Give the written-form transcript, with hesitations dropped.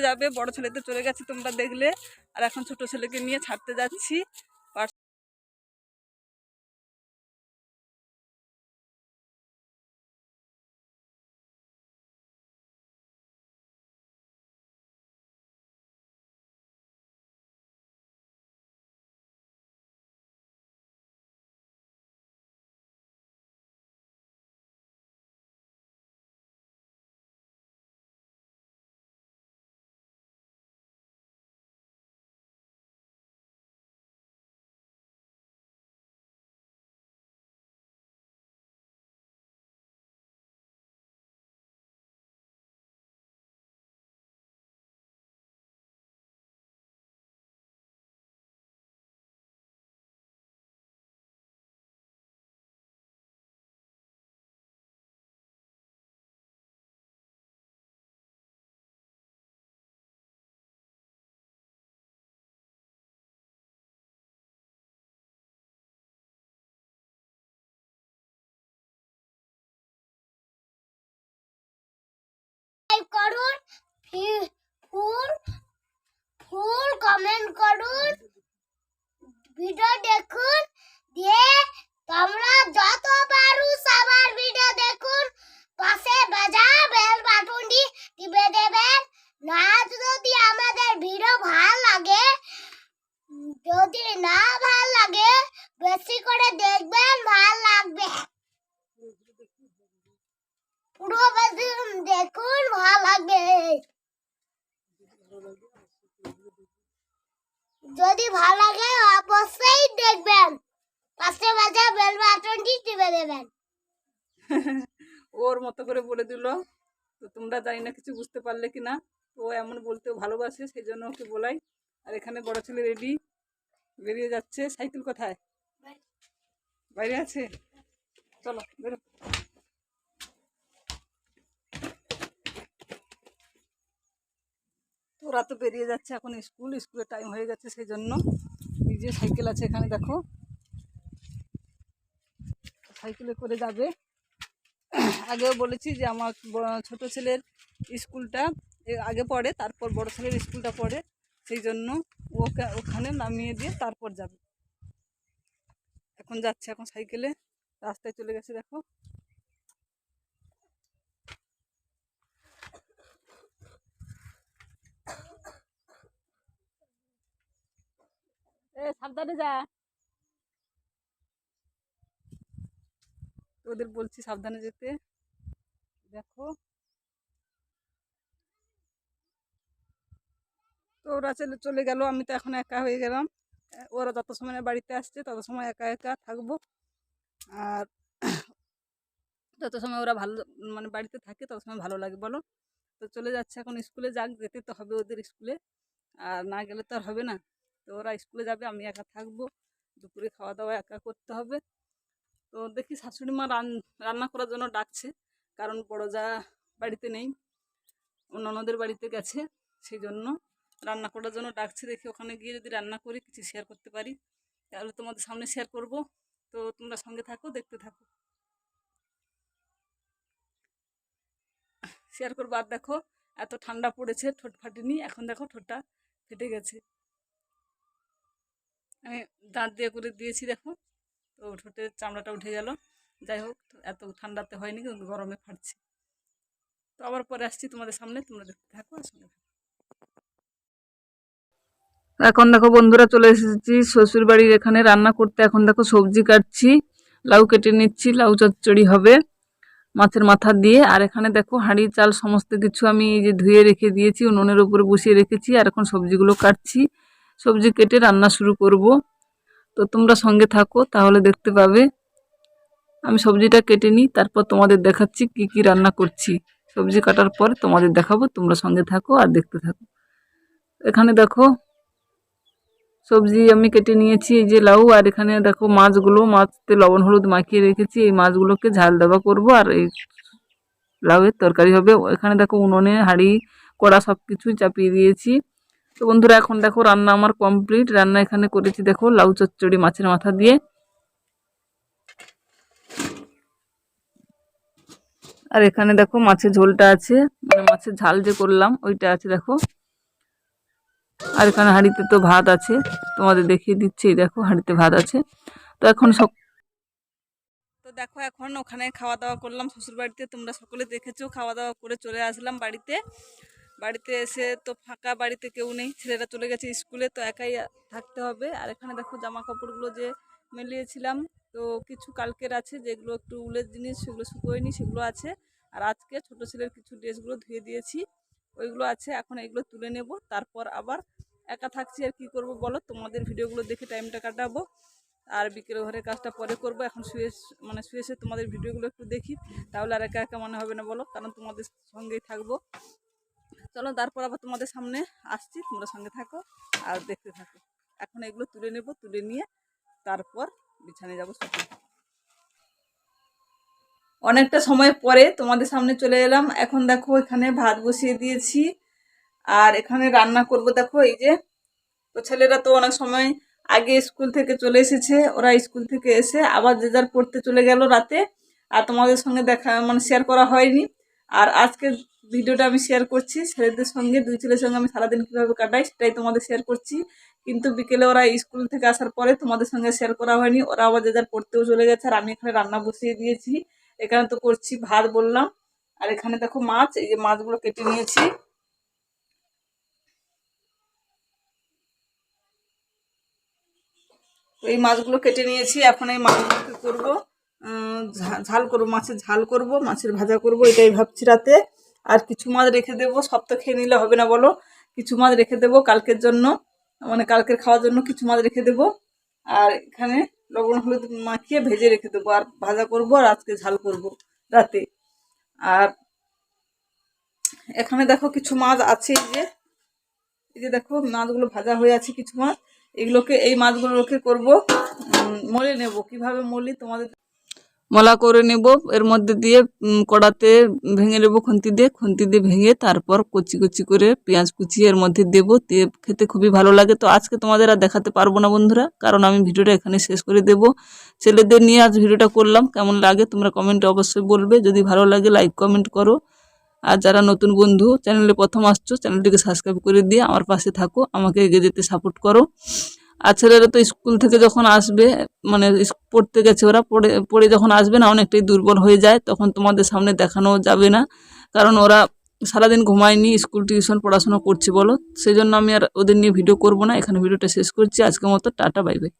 যাবে, বড় ছেলে তো চলে গেছে তোমরা দেখলে, আর এখন ছোট ছেলেকে নিয়ে ছাড়তে যাচ্ছি। করুন, ফুল ফুল কমেন্ট করুন, ভিডিও দেখুন, দিয়ে তোমরা যত পারো সবার ভিডিও দেখুন, পাশে বাজা বেল বাটনটি টিপে দেবেন। না যদি আমাদের ভিডিও ভালো লাগে, যদি না ভালো লাগে বেশি করে দেখবেন, ভালো লাগবে। পুরো দেখুন, ভালো লাগবে। যদি ভালো লাগে অবশ্যই দেখবেন, পাশে বাজা বেল বাটনটি টিপে দেবেন। ওর মতো করে বলে দিল, তো তোমরা জানি না কিছু বুঝতে পারলে কি না। তো এমন বলতেও ভালোবাসে, সেই জন্য ওকে বলাই। আর এখানে বড় ছেলে রেডি, বেরিয়ে যাচ্ছে। সাইকেল কোথায়? বাইরে আছে, চলো বেরো। ওরা তো বেরিয়ে যাচ্ছে এখন স্কুলের টাইম হয়ে গেছে, সেই জন্য নিজে সাইকেল আছে এখানে দেখো, সাইকেলে করে যাবে। আগেও বলেছি যে আমার ছোট ছেলের স্কুলটা আগে পড়ে, তারপর বড় ছেলের স্কুলটা পড়ে, সেই জন্য ওকে ওখানে নামিয়ে দিয়ে তারপর যাবে। এখন যাচ্ছে, এখন সাইকেলে রাস্তায় চলে গেছে দেখো। সাবধানে যা, ওদের বলছি সাবধানে যেতে। দেখো তো ওরা চলে গেল, আমি তো এখন একা হয়ে গেলাম। ওরা যত সময় বাড়িতে আসছে তত সময় একা একা থাকবো, আর যত সময় ওরা ভালো মানে বাড়িতে থাকে তত সময় ভালো লাগে বলো। তো চলে যাচ্ছে এখন স্কুলে, যাক, যেতে তো হবে ওদের স্কুলে, আর না গেলে তো আর হবে না। তো ওরা স্কুলে যাবে, আমি একা থাকবো, দুপুরে খাওয়া দাওয়া একা করতে হবে। তো দেখি শাশুড়ি মা রান্না করার জন্য ডাকছে, কারণ বড় যা বাড়িতে নেই, ননদের বাড়িতে গেছে, সেই জন্য রান্না করার জন্য ডাকছে। দেখি ওখানে গিয়ে যদি রান্না করি, কিছু শেয়ার করতে পারি, তাহলে তোমাদের সামনে শেয়ার করব। তো তোমরা সঙ্গে থাকো, দেখতে থাকো, শেয়ার করবো। আর দেখো এত ঠান্ডা পড়েছে, ঠোঁট ফাটেনি, এখন দেখো ঠোঁটটা ফেটে গেছে, আমি দাঁত দিয়ে করে দিয়েছি দেখো, তো ঠোঁটের চামড়াটা উঠে গেল। যাই হোক, এত ঠান্ডাতে হয়নি, কিন্তু গরমে ফাটছে। তো আবার পরে আসছি তোমাদের সামনে, তোমরা দেখতে থাকো আর সঙ্গে থাকো। এখন দেখো বন্ধুরা, চলে এসেছি শ্বশুর বাড়ির এখানে রান্না করতে। এখন দেখো সবজি কাটছি, লাউ কেটে নিচ্ছি, লাউ চচ্চড়ি হবে মাছের মাথা দিয়ে। আর এখানে দেখো হাঁড়ি চাল সমস্ত কিছু আমি এই যে ধুয়ে রেখে দিয়েছি, উনুনের উপরে বসিয়ে রেখেছি। আর এখন সবজিগুলো কাটছি, সবজি কেটে রান্না শুরু করব। তো তোমরা সঙ্গে থাকো, তাহলে দেখতে পাবে। আমি সবজিটা কেটে নিই, তারপর তোমাদের দেখাচ্ছি কি কি রান্না করছি। সবজি কাটার পর তোমাদের দেখাবো, তোমরা সঙ্গে থাকো আর দেখতে থাকো। এখানে দেখো সবজি আমি কেটে নিয়েছি, এই যে লাউ। আর এখানে দেখো মাছতে লবণ হলুদ মাখিয়ে রেখেছি, এই মাছগুলোকে ঝাল দেওয়া করব, আর এই লাউয়ের তরকারি হবে। এখানে দেখো উনুনে হাঁড়ি কড়া সব কিছুই চাপিয়ে দিয়েছি। তো বন্ধুরা এখন দেখো রান্না আমার কমপ্লিট। রান্না এখানে করেছি দেখো লাউ চচ্চড়ি মাছের মাথা দিয়ে। আর এখানে দেখো মাছের ঝোলটা আছে, মানে মাছের ঝাল যে করলাম ওইটা আছে দেখো। আর এখানে হাঁড়িতে তো ভাত আছে, তোমাদের দেখিয়ে দিচ্ছি। এই দেখো হাঁড়িতে ভাত আছে। তো এখন তো দেখো এখন ওখানে খাওয়া দাওয়া করলাম শ্বশুর বাড়িতে, তোমরা সকলে দেখেছো। খাওয়া দাওয়া করে চলে আসলাম বাড়িতে। বাড়িতে এসে তো ফাঁকা, বাড়িতে কেউ নেই, ছেলেরা চলে গেছে স্কুলে, তো একাই থাকতে হবে। আর এখানে দেখো জামা কাপড়গুলো যে মেলিয়েছিলাম, তো কিছু কালকের আছে যেগুলো একটু উলের জিনিস, সেগুলো শুকোয়নি, সেগুলো আছে। আর আজকে ছোট ছেলের কিছু ড্রেসগুলো ধুয়ে দিয়েছি, ওইগুলো আছে। এখন এগুলো তুলে নেব, তারপর আবার একা থাকছি আর কি করব বলো, তোমাদের ভিডিওগুলো দেখে টাইমটা কাটাবো। আর বিকেলে ঘরের কাজটা পরে করব। এখন শুয়ে শুয়ে এসে তোমাদের ভিডিওগুলো একটু দেখি, তাহলে আর একা একা মনে হবে না বলো, কারণ তোমাদের সঙ্গেই থাকবো। চলো তারপর আবার তোমাদের সামনে আসছি, তোমরা সঙ্গে থাকো আর দেখতে থাকো। এখন এগুলো তুলে নেব, তুলে নিয়ে তারপর বিছানে যাবো। অনেকটা সময় পরে তোমাদের সামনে চলে এলাম। এখন দেখো এখানে ভাত বসিয়ে দিয়েছি, আর এখানে রান্না করব। দেখো এই যে, তো ছেলেরা তো অনেক সময় আগে স্কুল থেকে চলে এসেছে, ওরা স্কুল থেকে এসে আবার যে যার পড়তে চলে গেল রাতে, আর তোমাদের সঙ্গে দেখা শেয়ার করা হয়নি। আর আজকে ভিডিওটা আমি শেয়ার করছি ছেলেদের সঙ্গে, দুই ছেলের সঙ্গে আমি সারাদিন কীভাবে কাটাই সেটাই তোমাদের শেয়ার করছি। কিন্তু বিকেলে ওরা স্কুল থেকে আসার পরে তোমাদের সঙ্গে শেয়ার করা হয়নি, ওরা আবার যে যার পড়তেও চলে গেছে। আর আমি এখানে রান্না বসিয়ে দিয়েছি, এখানে তো করছি ভাত বললাম। আর এখানে দেখো মাছ, এই যে মাছগুলো কেটে নিয়েছি। তো এই মাছগুলো কেটে নিয়েছি, এখন এই মাছগুলোকে করবো ঝাল করবো, মাছের ঝাল করব, মাছের ভাজা করব, এটাই ভাবছি রাতে। আর কিছু মাছ রেখে দেবো, সব তো খেয়ে নিলে হবে না বলো, কিছু মাছ রেখে দেবো কালকের জন্য, মানে কালকের খাওয়ার জন্য কিছু মাছ রেখে দেবো। আর এখানে লবণ হলুদ মাখিয়ে ভেজে রেখে দেবো, আর ভাজা করব, আর আজকে ঝাল করব রাতে। আর এখানে দেখো কিছু মাছ আছে, এই যে দেখো মাছগুলো ভাজা হয়ে আছে কিছু মাছ, এগুলোকে, এই মাছগুলোকে করব মলে নেব। কিভাবে মলি তোমাদের মলা করে নেব, এর মধ্যে দিয়ে কড়াতে ভেঙে নেব খুন্তি দিয়ে ভেঙে, তারপর কুচি কুচি করে পেঁয়াজ কুচি এর মধ্যে দেবো, দিয়ে খেতে খুবই ভালো লাগে। তো আজকে তোমাদের আর দেখাতে পারবো না বন্ধুরা, কারণ আমি ভিডিওটা এখানে শেষ করে দেব। ছেলেদের নিয়ে আজ ভিডিওটা করলাম, কেমন লাগে তোমরা কমেন্টে অবশ্যই বলবে। যদি ভালো লাগে লাইক কমেন্ট করো, আর যারা নতুন বন্ধু চ্যানেলে প্রথম আসছো, চ্যানেলটিকে সাবস্ক্রাইব করে দিয়ে আমার পাশে থাকো, আমাকে এগিয়ে যেতে সাপোর্ট করো। আর ছেলেরা তো স্কুল থেকে যখন আসবে, মানে পড়তে গেছে, ওরা পড়ে যখন আসবে না, অনেকটাই দুর্বল হয়ে যায়, তখন তোমাদের সামনে দেখানো যাবে না, কারণ ওরা সারাদিন ঘুমায়নি, স্কুল টিউশন পড়াশোনা করছে বলো, সেই জন্য আমি আর ওদের নিয়ে ভিডিও করব না। এখানে ভিডিওটা শেষ করছি, আজকের মতো টাটা, বাই বাই।